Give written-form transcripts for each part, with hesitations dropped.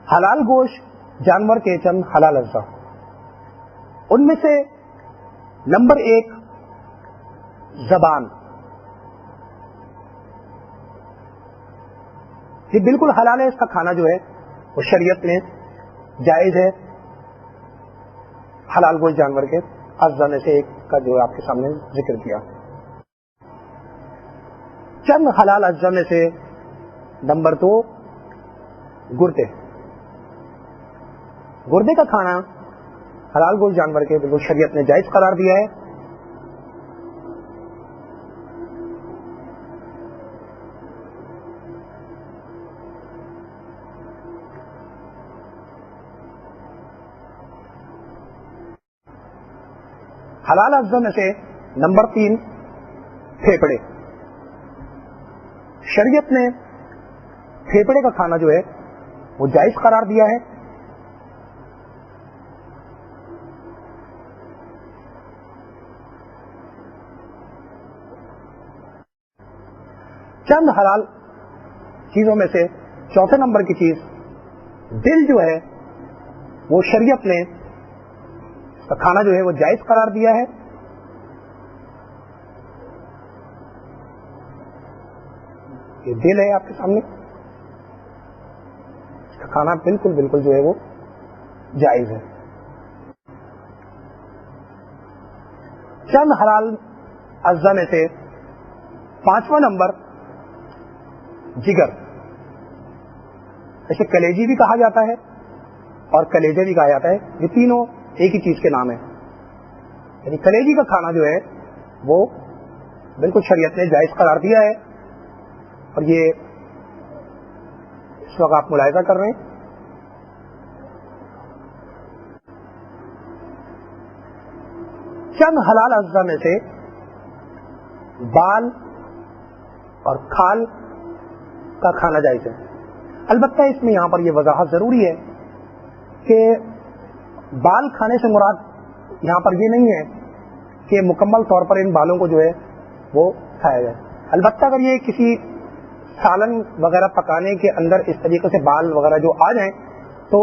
حلال گوشت جانور کے چند حلال اجزاء، ان میں سے نمبر 1 زبان. یہ بالکل حلال ہے، اس کا کھانا جو ہے وہ شریعت میں جائز ہے. حلال گوشت جانور کے اجزاء میں سے ایک کا جو آپ کے سامنے ذکر کیا. چند حلال اجزاء میں سے نمبر 2 گردے. گردے کا کھانا حلال گوشت جانور کے بالکل شریعت نے جائز قرار دیا ہے. حلال اجزاء میں سے نمبر 3 پھیپھڑے. شریعت نے پھیپھڑے کا کھانا جو ہے وہ جائز قرار دیا ہے. چند حلال چیزوں میں سے چوتھے نمبر کی چیز دل جو ہے وہ شریعت نے اس کا کھانا جو ہے وہ جائز قرار دیا ہے. یہ دل ہے آپ کے سامنے، اس کا کھانا بالکل جو ہے وہ جائز ہے. چند حلال اجزاء میں سے 5واں نمبر جگر. اسے کلیجی بھی کہا جاتا ہے اور کلیجہ بھی کہا جاتا ہے. یہ تینوں ایک ہی چیز کے نام ہیں. یعنی کلیجی کا کھانا جو ہے وہ بالکل شریعت نے جائز قرار دیا ہے. اور یہ اس وقت آپ ملاحظہ کر رہے ہیں. چند حلال اجزاء میں سے بال اور کھال کا کھانا جائز ہے. البتہ اس میں یہاں پر یہ وضاحت ضروری ہے کہ بال کھانے سے مراد یہاں پر یہ نہیں ہے کہ مکمل طور پر ان بالوں کو جو ہے وہ کھایا جائے. البتہ اگر یہ کسی سالن وغیرہ پکانے کے اندر اس طریقے سے بال وغیرہ جو آ جائیں تو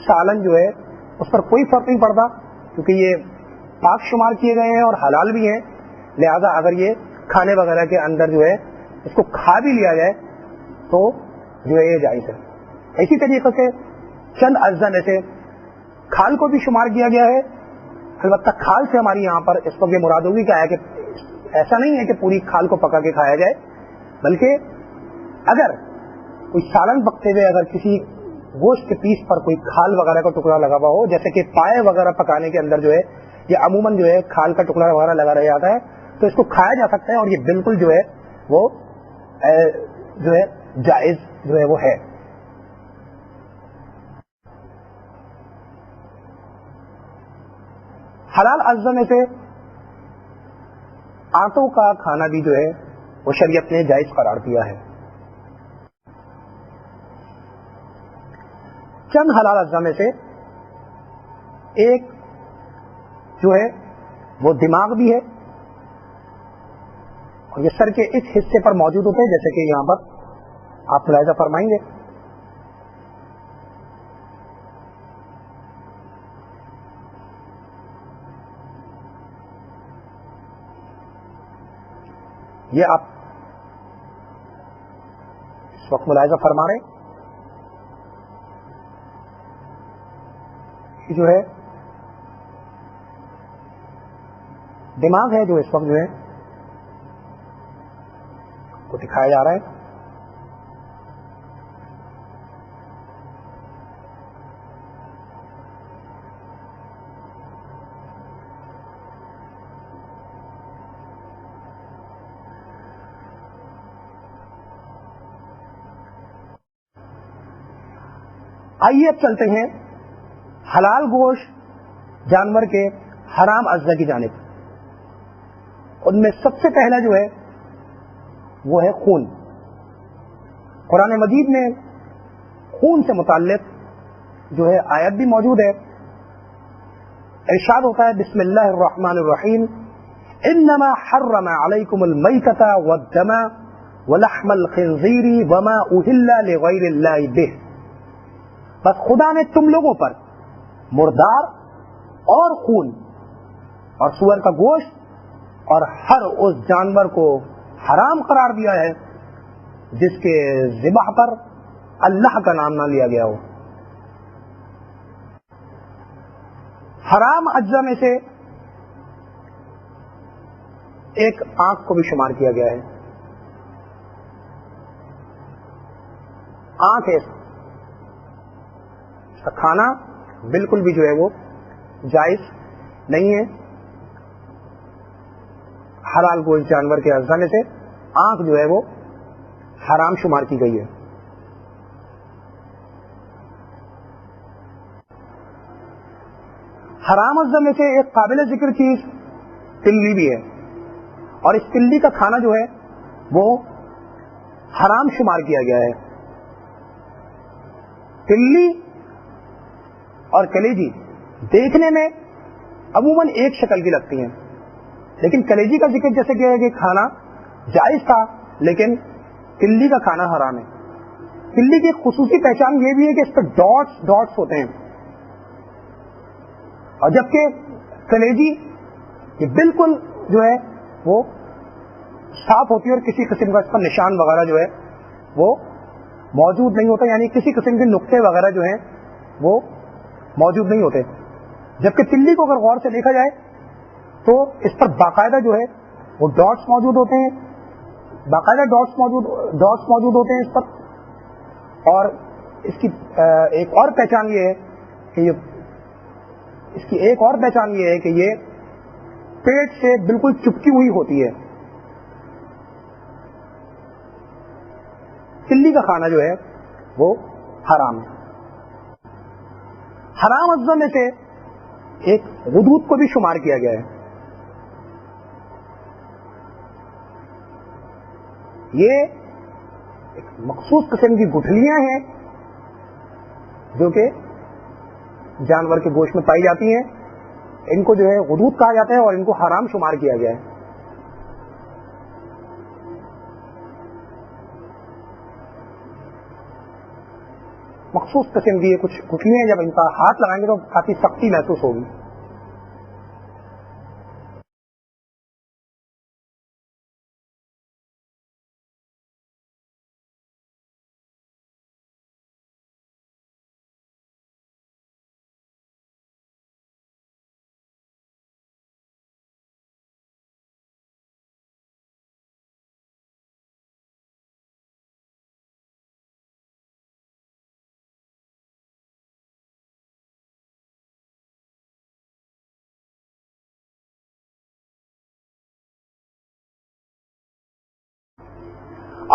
سالن جو ہے اس پر کوئی فرق نہیں پڑتا، کیونکہ یہ پاک شمار کیے گئے ہیں اور حلال بھی ہیں. لہذا اگر یہ کھانے وغیرہ کے اندر جو ہے اس کو کھا بھی لیا جائے تو جو ہے یہ جائز ہے. اسی طریقے سے چند اجزاء میں سے کھال کو بھی شمار کیا گیا ہے. البتہ کھال سے ہماری یہاں پر اس وقت یہ مراد ہوگی کیا ہے کہ ایسا نہیں ہے کہ پوری کھال کو پکا کے کھایا جائے، بلکہ اگر کوئی سالن پکتے ہوئے اگر کسی گوشت کے پیس پر کوئی کھال وغیرہ کا ٹکڑا لگا ہوا ہو، جیسے کہ پائے وغیرہ پکانے کے اندر جو ہے یہ عموماً جو ہے کھال کا ٹکڑا وغیرہ لگا رہ جاتا ہے، تو اس کو کھایا جا سکتا ہے اور یہ بالکل جو ہے وہ جو ہے جائز جو ہے وہ ہے. حلال اجزاء میں سے آٹوں کا کھانا بھی جو ہے وہ شریعت نے جائز قرار دیا ہے. چند حلال اجزاء میں سے ایک جو ہے وہ دماغ بھی ہے اور یہ سر کے اس حصے پر موجود ہوتے ہیں، جیسے کہ یہاں پر آپ ملاحظہ فرمائیں گے. یہ آپ اس وقت ملاحظہ فرما رہے ہیں. یہ جو ہے دماغ ہے جو اس وقت جو ہے کو دکھایا جا رہا ہے. آئیے اب چلتے ہیں حلال گوشت جانور کے حرام اجزاء کی جانب. ان میں سب سے پہلا جو ہے وہ ہے خون. قرآن مجید میں خون سے متعلق جو ہے آیت بھی موجود ہے. ارشاد ہوتا ہے بسم اللہ الرحمن الرحیم انما حرم علیکم المیتۃ والدم ولحم الخنزیر وما اہل لغیر اللہ بہ بس خدا نے تم لوگوں پر مردار اور خون اور سور کا گوشت اور ہر اس جانور کو حرام قرار دیا ہے جس کے ذبح پر اللہ کا نام نہ لیا گیا ہو. حرام اجزا میں سے ایک آنکھ کو بھی شمار کیا گیا ہے. آنکھ ہے، اس کا کھانا بالکل بھی جو ہے وہ جائز نہیں ہے. حلال گوشت جانور کے اجزا میں سے آنکھ جو ہے وہ حرام شمار کی گئی ہے. حرام اجزا میں سے ایک قابل ذکر چیز تلی بھی ہے، اور اس تلی کا کھانا جو ہے وہ حرام شمار کیا گیا ہے. تلی اور کلیجی دیکھنے میں عموماً ایک شکل کی لگتی ہیں، لیکن کلیجی کا ذکر جیسے کہ کھانا جائز تھا لیکن تلی کا کھانا حرام ہے. تلی کی خصوصی پہچان یہ بھی ہے کہ اس پر ڈاٹس ہوتے ہیں، اور جبکہ کلیجی یہ بالکل جو ہے وہ صاف ہوتی ہے اور کسی قسم کا اس پر نشان وغیرہ جو ہے وہ موجود نہیں ہوتا، یعنی کسی قسم کے نقطے وغیرہ جو ہیں وہ موجود نہیں ہوتے. جبکہ تلی کو اگر غور سے دیکھا جائے تو اس پر باقاعدہ جو ہے وہ ڈاٹس موجود ہوتے ہیں، باقاعدہ ڈاٹس موجود ہوتے ہیں اس پر. اور اس کی ایک اور پہچان یہ ہے کہ یہ پیٹ سے بالکل چپکی ہوئی ہوتی ہے. تلی کا کھانا جو ہے وہ حرام ہے. حرام اجزا میں سے ایک غدود کو بھی شمار کیا گیا ہے. یہ ایک مخصوص قسم کی گٹھلیاں ہیں جو کہ جانور کے گوشت میں پائی جاتی ہیں. ان کو جو ہے غدود کہا جاتا ہے اور ان کو حرام شمار کیا گیا ہے. مخصوص قسم کی یہ کچھ گٹھلیاں جب ان کا ہاتھ لگائیں گے تو کافی سختی محسوس ہوگی.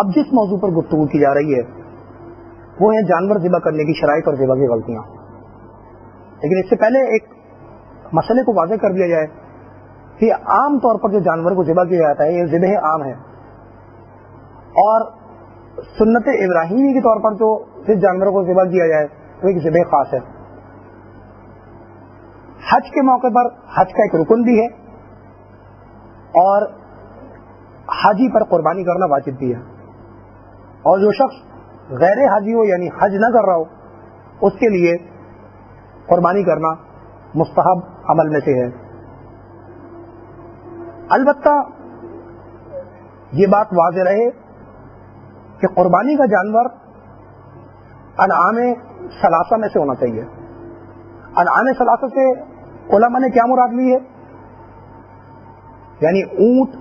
اب جس موضوع پر گفتگو کی جا رہی ہے وہ ہے جانور ذبح کرنے کی شرائط اور ذبح کی غلطیاں. لیکن اس سے پہلے ایک مسئلے کو واضح کر دیا جائے کہ عام طور پر جو جانور کو ذبح کیا جاتا ہے یہ ذبح عام ہے، اور سنت ابراہیمی کے طور پر جو جس جانور کو ذبح کیا جائے وہ ایک ذبح خاص ہے. حج کے موقع پر حج کا ایک رکن بھی ہے اور حاجی پر قربانی کرنا واجب بھی ہے، اور جو شخص غیر حاجی ہو یعنی حج نہ کر رہا ہو اس کے لیے قربانی کرنا مستحب عمل میں سے ہے. البتہ یہ بات واضح رہے کہ قربانی کا جانور انعام ثلاثہ میں سے ہونا چاہیے. انعام ثلاثہ سے علماء نے کیا مراد لی ہے؟ یعنی اونٹ،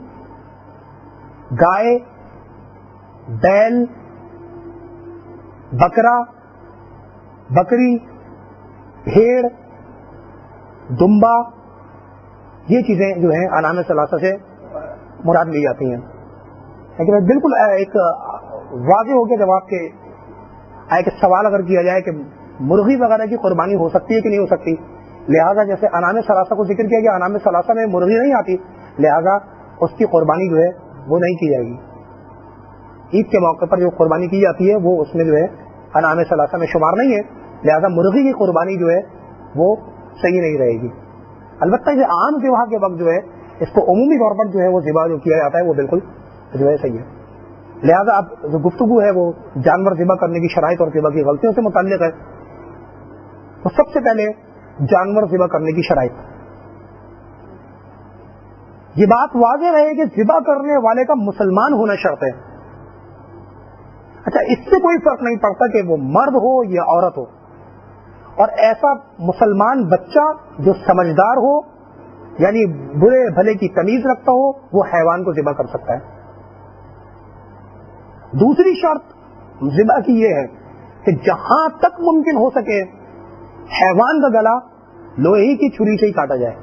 گائے، بیل، بکرا، بکری، بھیڑ، دمبا، یہ چیزیں جو ہیں انعام ثلاثہ سے مراد لی جاتی ہیں. لیکن بالکل ایک واضح ہو گیا جب آپ کے ایک سوال اگر کیا جائے کہ مرغی وغیرہ کی قربانی ہو سکتی ہے کہ نہیں ہو سکتی، لہذا جیسے انعام ثلاثہ کو ذکر کیا گیا، انعام ثلاثہ میں مرغی نہیں آتی، لہذا اس کی قربانی جو ہے وہ نہیں کی جائے گی. عید کے موقع پر جو قربانی کی جاتی ہے وہ اس میں جو ہے انعام ثلاثہ میں شمار نہیں ہے، لہذا مرغی کی قربانی جو ہے وہ صحیح نہیں رہے گی. البتہ یہ عام ذبح کے وقت جو ہے اس کو عمومی طور پر جو ہے وہ ذبح جو کیا جاتا ہے وہ بالکل جو ہے صحیح ہے. لہذا اب جو گفتگو ہے وہ جانور ذبح کرنے کی شرائط اور ذبح کی غلطیوں سے متعلق ہے. تو سب سے پہلے جانور ذبح کرنے کی شرائط، یہ بات واضح رہے کہ ذبح کرنے والے کا مسلمان ہونا شرط ہے. اچھا، اس سے کوئی فرق نہیں پڑتا کہ وہ مرد ہو یا عورت ہو، اور ایسا مسلمان بچہ جو سمجھدار ہو، یعنی برے بھلے کی تمیز رکھتا ہو، وہ حیوان کو ذبح کر سکتا ہے. دوسری شرط ذبح کی یہ ہے کہ جہاں تک ممکن ہو سکے حیوان کا گلا لوہے کی چھری سے ہی کاٹا جائے.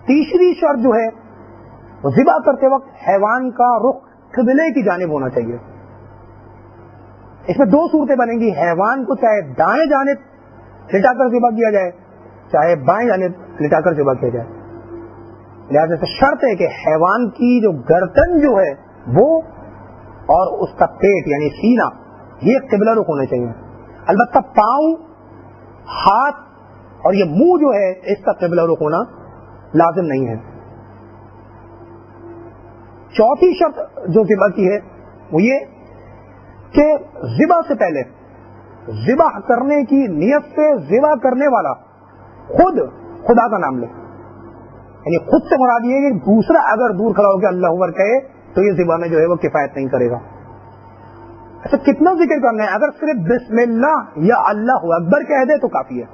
تیسری شرط جو ہے وہ ذبح کرتے وقت حیوان کا رخ قبلے کی جانب ہونا چاہیے. اس میں دو صورتیں بنیں گی، حیوان کو چاہے دائیں جانب لٹا کر ذبح کیا جائے، چاہے بائیں جانب لٹا کر ذبح کیا جائے. لہٰذا سے شرط ہے کہ حیوان کی جو گردن جو ہے وہ اور اس کا پیٹ یعنی سینہ یہ قبلہ رخ ہونے چاہیے. البتہ پاؤں، ہاتھ اور یہ منہ جو ہے اس کا قبلہ رخ ہونا لازم نہیں ہے. چوتھی شرط جو ذبح کی ہے وہ یہ کہ ذبح سے پہلے ذبح کرنے کی نیت سے ذبح کرنے والا خود خدا کا نام لے. یعنی خود سے مراد یہ ہے کہ دوسرا اگر دور کھڑا ہو کے اللہ اکبر کہے تو یہ ذبح میں جو ہے وہ کفایت نہیں کرے گا. اچھا، کتنا ذکر کرنا ہے؟ اگر صرف بسم اللہ یا اللہ اکبر کہہ دے تو کافی ہے.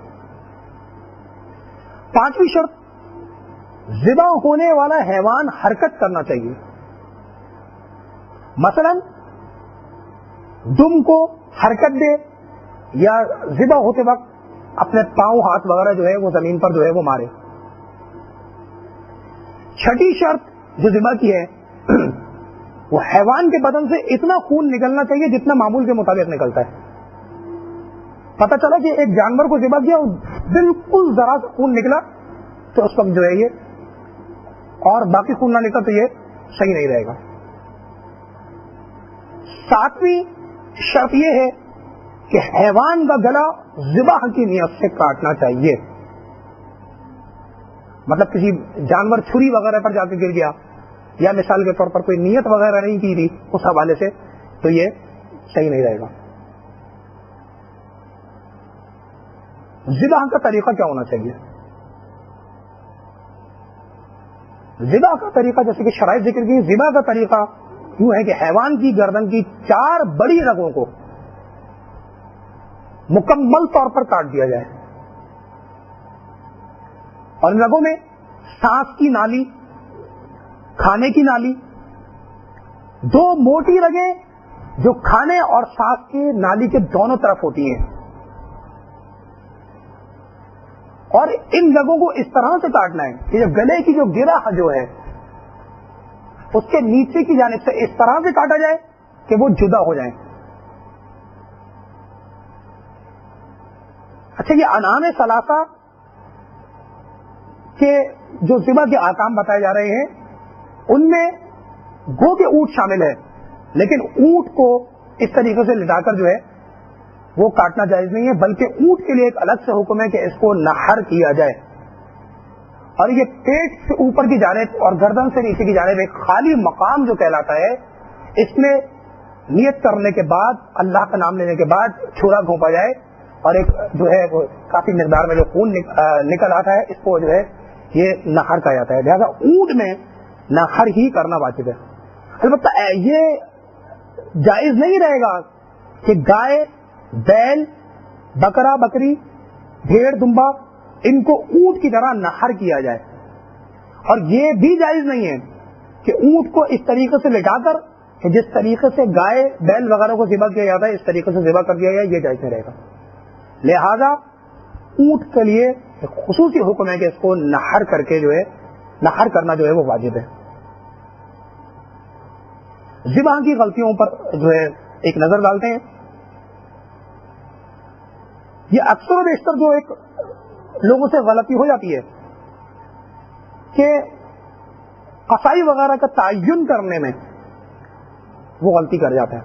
پانچویں شرط، ذبح ہونے والا حیوان حرکت کرنا چاہیے. مثلا دم کو حرکت دے یا ذبح ہوتے وقت اپنے پاؤں ہاتھ وغیرہ جو ہے وہ زمین پر جو ہے وہ مارے. چھٹی شرط جو ذبح کی ہے وہ حیوان کے بدن سے اتنا خون نکلنا چاہیے جتنا معمول کے مطابق نکلتا ہے. پتہ چلا کہ ایک جانور کو ذبح کیا بالکل ذرا سا خون نکلا تو اس وقت جو ہے یہ، اور باقی خون نہ نکلا تو یہ صحیح نہیں رہے گا. ساتویں شرط یہ ہے کہ حیوان کا گلا ذبح کی نیت سے کاٹنا چاہیے. مطلب کسی جانور چھری وغیرہ پر جا کے گر گیا یا مثال کے طور پر کوئی نیت وغیرہ نہیں کی تھی اس حوالے سے تو یہ صحیح نہیں رہے گا. ذبح کا طریقہ کیا ہونا چاہیے؟ ذبح کا طریقہ جیسے کہ شرائط ذکر کی، ذبح کا طریقہ یوں ہے کہ حیوان کی گردن کی 4 بڑی رگوں کو مکمل طور پر کاٹ دیا جائے، اور ان رگوں میں سانس کی نالی، کھانے کی نالی، 2 موٹی رگیں جو کھانے اور سانس کی نالی کے دونوں طرف ہوتی ہیں، اور ان رگوں کو اس طرح سے کاٹنا ہے کہ جو گلے کی جو گرہ جو ہے اس کے نیچے کی جانب سے اس طرح سے کاٹا جائے کہ وہ جدا ہو جائیں. اچھا، یہ انعام ثلاثہ کے جو ذبح کے احکام بتائے جا رہے ہیں ان میں گو کے اونٹ شامل ہے، لیکن اونٹ کو اس طریقے سے لٹا کر جو ہے وہ کاٹنا جائز نہیں ہے، بلکہ اونٹ کے لیے ایک الگ سے حکم ہے کہ اس کو نحر کیا جائے. اور یہ پیٹ سے اوپر کی جانب اور گردن سے نیچے کی جانب ایک خالی مقام جو کہلاتا ہے، اس میں نیت کرنے کے بعد اللہ کا نام لینے کے بعد چھرا گھونپا جائے اور ایک جو ہے وہ کافی مقدار میں جو خون نکل آتا ہے اس کو جو ہے یہ نحر کہا جاتا ہے. لہذا اونٹ میں نحر ہی کرنا واجب ہے. البتہ یہ جائز نہیں رہے گا کہ گائے، بیل، بکرا، بکری، بھیڑ، دمبا ان کو اونٹ کی طرح نحر کیا جائے، اور یہ بھی جائز نہیں ہے کہ اونٹ کو اس طریقے سے لٹا کر کہ جس طریقے سے گائے، بیل وغیرہ کو ذبح کیا جاتا ہے اس طریقے سے ذبح کر دیا جائے، یہ جائز نہیں رہے گا. لہذا اونٹ کے لیے ایک خصوصی حکم ہے کہ اس کو نحر کر کے جو ہے نحر کرنا جو ہے وہ واجب ہے. ذبح کی غلطیوں پر جو ہے ایک نظر ڈالتے ہیں. یہ اکثر و بیشتر جو ایک لوگوں سے غلطی ہو جاتی ہے کہ قصائی وغیرہ کا تعین کرنے میں وہ غلطی کر جاتا ہے.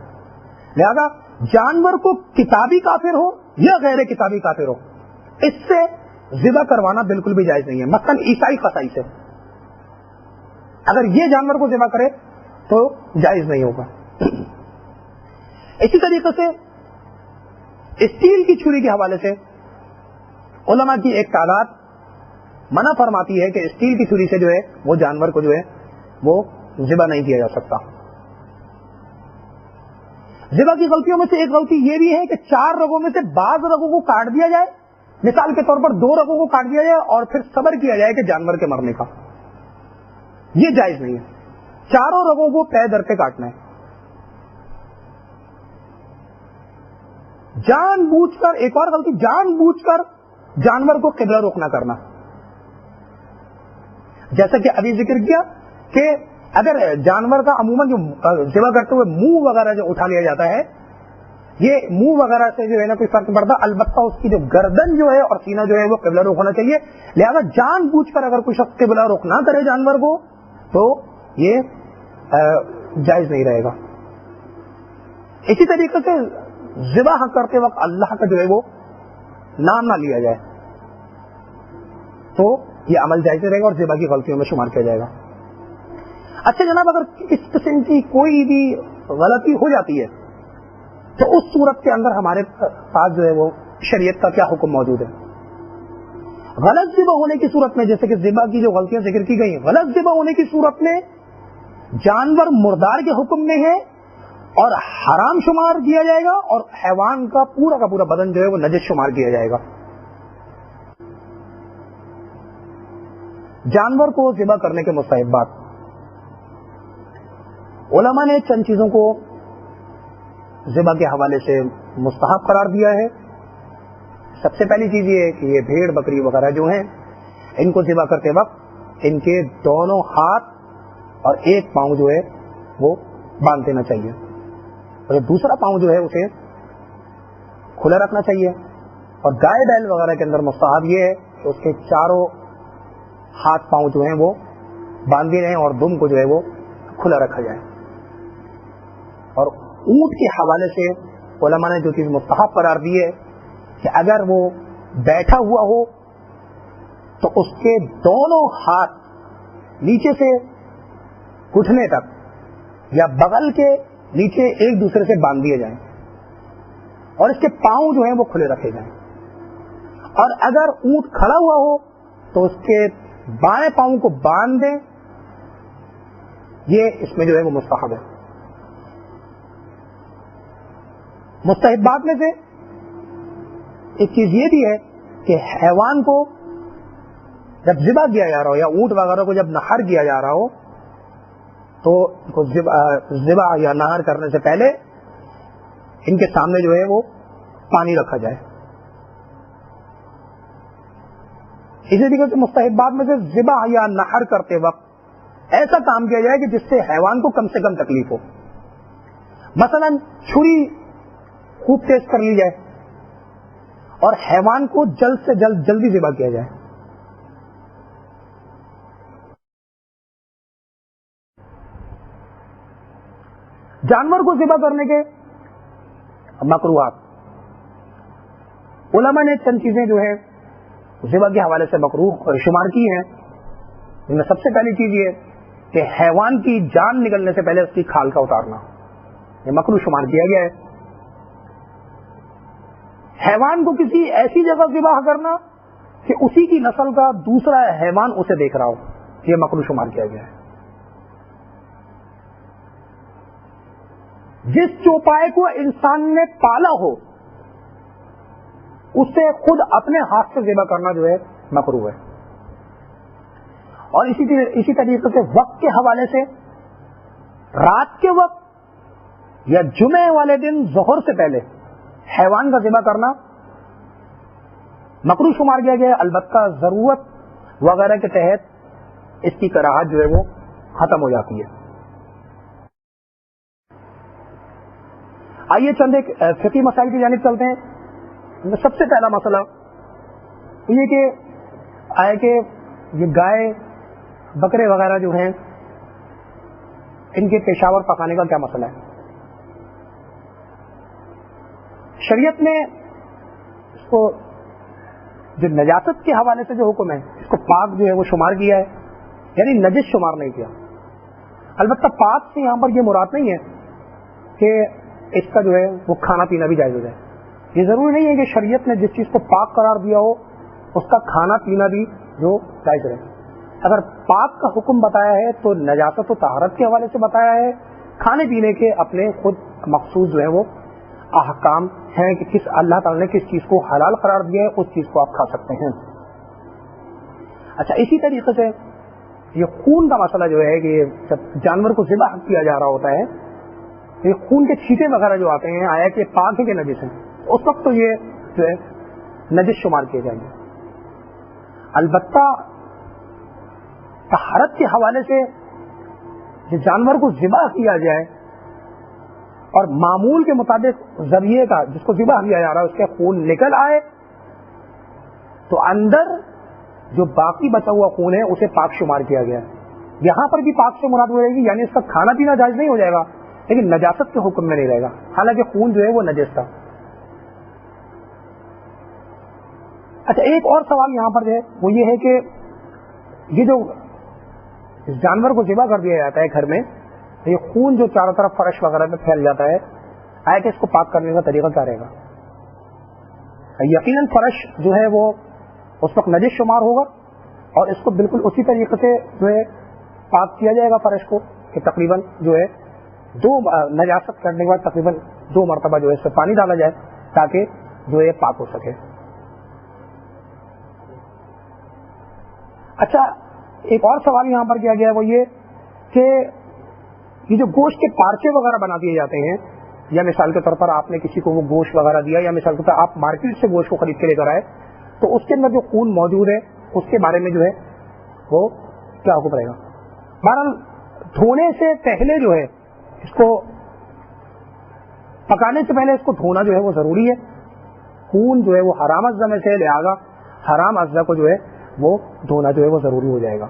لہذا جانور کو کتابی کافر ہو یا غیر کتابی کافر ہو اس سے ذبح کروانا بالکل بھی جائز نہیں ہے. مثلا عیسائی قصائی سے اگر یہ جانور کو ذبح کرے تو جائز نہیں ہوگا. اسی طریقے سے اسٹیل کی چھری کے حوالے سے علماء کی ایک تعداد منع فرماتی ہے کہ اسٹیل کی چھری سے جو ہے وہ جانور کو جو ہے وہ ذبح نہیں کیا جا سکتا. ذبح کی غلطیوں میں سے ایک غلطی یہ بھی ہے کہ 4 رگوں میں سے بعض رگوں کو کاٹ دیا جائے, مثال کے طور پر 2 رگوں کو کاٹ دیا جائے اور پھر صبر کیا جائے کہ جانور کے مرنے کا. یہ جائز نہیں ہے, 4 رگوں کو پے در پہ کاٹنا ہے. جان بوجھ کر, ایک اور غلطی, جان بوجھ کر جانور کو قبلہ رخ نہ کرنا. جیسا کہ ابھی ذکر کیا کہ اگر جانور کا عموماً جو ذبح کرتے ہوئے منہ وغیرہ جو اٹھا لیا جاتا ہے, یہ منہ وغیرہ سے جو ہے نا کوئی فرق نہیں پڑتا, البتہ اس کی جو گردن جو ہے اور سینہ جو ہے وہ قبلہ رخ ہونا چاہیے. لہذا جان بوجھ کر اگر کوئی شخص قبلہ رخ نہ کرے جانور کو تو یہ جائز نہیں رہے گا. اسی طریقے سے ذبح کرتے وقت اللہ کا جو ہے وہ نام نہ لیا جائے تو یہ عمل جائز رہے گا اور ذبح کی غلطیوں میں شمار کیا جائے گا. اچھا جناب, اگر اس قسم کی کوئی بھی غلطی ہو جاتی ہے تو اس صورت کے اندر ہمارے پاس جو ہے وہ شریعت کا کیا حکم موجود ہے؟ غلط ذبح ہونے کی صورت میں, جیسے کہ ذبح کی جو غلطیاں ذکر کی گئی, غلط ذبح ہونے کی صورت میں جانور مردار کے حکم میں ہے اور حرام شمار کیا جائے گا, اور حیوان کا پورا بدن جو ہے وہ نجس شمار کیا جائے گا. جانور کو ذبح کرنے کے مستحبات, علماء نے چند چیزوں کو ذبح کے حوالے سے مستحب قرار دیا ہے. سب سے پہلی چیز یہ ہے کہ یہ بھیڑ بکری وغیرہ جو ہیں ان کو ذبح کرتے وقت ان کے دونوں ہاتھ اور ایک پاؤں جو ہے وہ باندھ دینا چاہیے, اور دوسرا پاؤں جو ہے اسے کھلا رکھنا چاہیے. اور گائے بیل وغیرہ کے اندر مستحب یہ ہے کہ اس کے چاروں ہاتھ پاؤں جو ہیں وہ باندھے رہیں اور دم کو جو ہے وہ کھلا رکھا جائے. اور اونٹ کے حوالے سے علماء نے جو چیز مستحب قرار دی ہے کہ اگر وہ بیٹھا ہوا ہو تو اس کے دونوں ہاتھ نیچے سے گھٹنے تک یا بغل کے نیچے ایک دوسرے سے باندھ دیے جائیں اور اس کے پاؤں جو ہیں وہ کھلے رکھے جائیں. اور اگر اونٹ کھڑا ہوا ہو تو اس کے بائیں پاؤں کو باندھ دیں. یہ اس میں جو ہے وہ مستحب ہے. مستحبات میں سے ایک چیز یہ بھی ہے کہ حیوان کو جب ذبح کیا جا رہا ہو یا اونٹ وغیرہ کو جب نہر کیا جا رہا ہو تو ذبح یا نہر کرنے سے پہلے ان کے سامنے جو ہے وہ پانی رکھا جائے. اسی طریقے سے مستحبات میں سے ذبح یا نہر کرتے وقت ایسا کام کیا جائے کہ جس سے حیوان کو کم سے کم تکلیف ہو. مثلا چھری خوب تیز کر لی جائے اور حیوان کو جلد سے جلدی ذبح کیا جائے. جانور کو ذبح کرنے کے مکروہات, علماء نے چند چیزیں جو ہے ذبح کے حوالے سے مکروہ شمار کی ہیں. ان میں سب سے پہلی چیز یہ کہ حیوان کی جان نکلنے سے پہلے اس کی کھال کا اتارنا, یہ مکروہ شمار کیا گیا ہے. حیوان کو کسی ایسی جگہ ذبح کرنا کہ اسی کی نسل کا دوسرا حیوان اسے دیکھ رہا ہو, یہ مکروہ شمار کیا گیا ہے. جس چوپائے کو انسان نے پالا ہو اسے خود اپنے ہاتھ سے ذبح کرنا جو ہے مکروہ ہے. اور اسی طریقے سے وقت کے حوالے سے رات کے وقت یا جمعے والے دن ظہر سے پہلے حیوان کا ذبح کرنا مکروہ شمار کیا گیا ہے. البتہ ضرورت وغیرہ کے تحت اس کی کراہت جو ہے وہ ختم ہو جاتی ہے. آئیے چند ایک فقہی مسائل کی جانب چلتے ہیں. سب سے پہلا مسئلہ یہ کہ آئے کہ یہ گائے بکرے وغیرہ جو ہیں ان کے پیشاور پکانے کا کیا مسئلہ ہے. شریعت نے اس کو جو نجاست کے حوالے سے جو حکم ہے اس کو پاک جو ہے وہ شمار کیا ہے, یعنی نجس شمار نہیں کیا. البتہ پاک سے یہاں پر یہ مراد نہیں ہے کہ اس کا جو ہے وہ کھانا پینا بھی جائز ہو جائے. یہ ضروری نہیں ہے کہ شریعت نے جس چیز کو پاک قرار دیا ہو اس کا کھانا پینا بھی جو جائز رہے. اگر پاک کا حکم بتایا ہے تو نجاست و طہارت کے حوالے سے بتایا ہے. کھانے پینے کے اپنے خود مخصوص جو ہے وہ احکام ہیں کہ کس اللہ تعالیٰ نے کس چیز کو حلال قرار دیا ہے, اس چیز کو آپ کھا سکتے ہیں. اچھا, اسی طریقے سے یہ خون کا مسئلہ جو ہے کہ جب جانور کو ذبح کیا جا رہا ہوتا ہے, یہ خون کے چھینٹے وغیرہ جو آتے ہیں, آیا کہ پاک ہے کہ نجس ہیں, اس وقت تو یہ جو ہے نجس شمار کیے جائیں گے. البتہ طہارت کے حوالے سے جو جانور کو ذبح کیا جائے اور معمول کے مطابق ذبیحے کا جس کو ذبح کیا جا رہا ہے اس کے خون نکل آئے تو اندر جو باقی بچا ہوا خون ہے اسے پاک شمار کیا گیا. یہاں پر بھی پاک سے مراد ہو رہے گی, یعنی اس کا کھانا پینا جائز نہیں ہو جائے گا لیکن نجاست کے حکم میں نہیں رہے گا, حالانکہ خون جو ہے وہ نجس تھا. اچھا, ایک اور سوال یہاں پر جو ہے وہ یہ ہے کہ یہ جو اس جانور کو ذبح کر دیا جاتا ہے گھر میں, یہ خون جو چاروں طرف فرش وغیرہ میں پھیل جاتا ہے, آیا کہ اس کو پاک کرنے کا طریقہ کیا رہے گا؟ یقیناً فرش جو ہے وہ اس وقت نجس شمار ہوگا اور اس کو بالکل اسی طریقے سے جو ہے پاک کیا جائے گا فرش کو کہ تقریباً جو ہے نجاست کرنے کے بعد تقریباً 2 مرتبہ جو ہے اس سے پانی ڈالا جائے تاکہ جو ہے پاک ہو سکے. اچھا, ایک اور سوال یہاں پر کیا گیا ہے وہ یہ کہ یہ جو گوشت کے پارچے وغیرہ بنا دیے جاتے ہیں, یا مثال کے طور پر آپ نے کسی کو وہ گوشت وغیرہ دیا, یا مثال کے طور پر آپ مارکیٹ سے گوشت کو خرید کے لے کر آئے, تو اس کے اندر جو خون موجود ہے اس کے بارے میں جو ہے وہ کیا حکم رہے گا؟ بہرحال دھونے سے پہلے جو ہے اس کو پکانے سے پہلے اس کو دھونا جو ہے وہ ضروری ہے. خون جو ہے وہ حرام اجزاء میں سے, لہذا حرام اجزاء کو جو ہے وہ دھونا جو ہے وہ ضروری ہو جائے گا.